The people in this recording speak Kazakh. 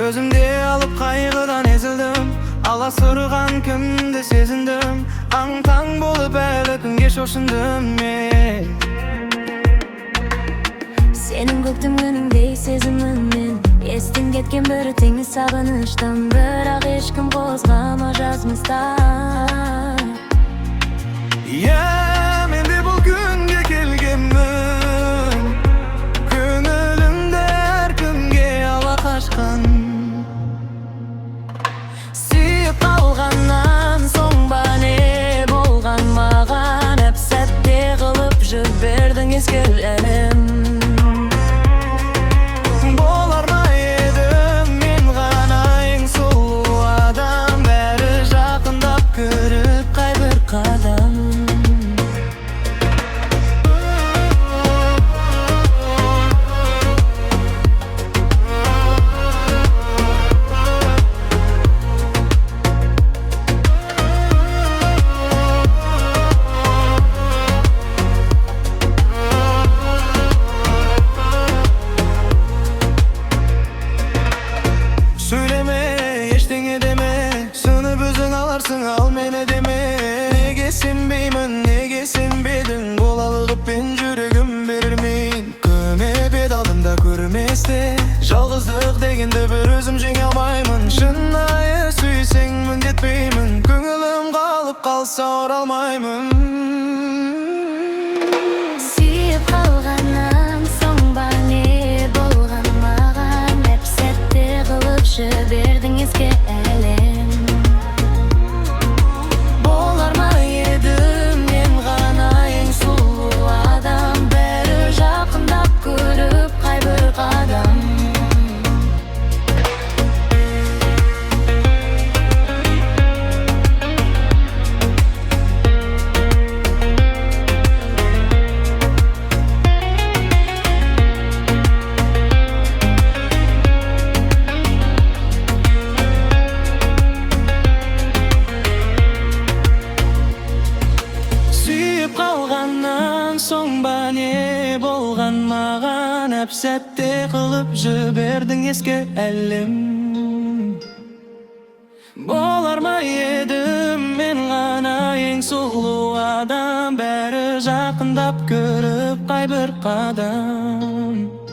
Özümde alıp kaygıdan ezildim, alasırgan kümde sezindim. Aң-taң bolup әлі күнге шошындым мен. Senin көктем күніңдей сезімім мен. Естен кеткен бір теңіз сағыныштан, бірақ ешкім қозғама жазмастан. Men de бұл күнге келгенмін, көңілімде әр күнге ала қашқан. Сүйіп қалғаннан соң ба не болған маған, әп-сәтте қылып жібердің ескі әлем. Болар ма едім мен ғана ең сұлу адам, бәрі жақындап көріп қайбір қадам. Söyleme, eşteğe deme, sınıp özün alarsın, al mene deme. Nege senbeymin, nege senbedin, bolalıqıp ben жүрегім берермейін. Көмепет алдымда көрместе, жалғыздық дегенді бір өзім жеңе алмаймын. Шынайы сүйсең міндетпеймін, көңілім қалып қалса оралмаймын. Сүйіп қалғаннан соң ба не болған маған, әп-сәтте қылып жібердің ескі әлем. Болар ма едім мен ғана ең сұлу адам, Бәрі жақындап көріп қайбір қадам. Сүйіп қалғаннан соң ба не болған маған, әп-сәтте қылып жібердің ескі әлем. Болар ма едім мен ғана ең сұлу адам, бәрі жақындап көріп қайбір қадам.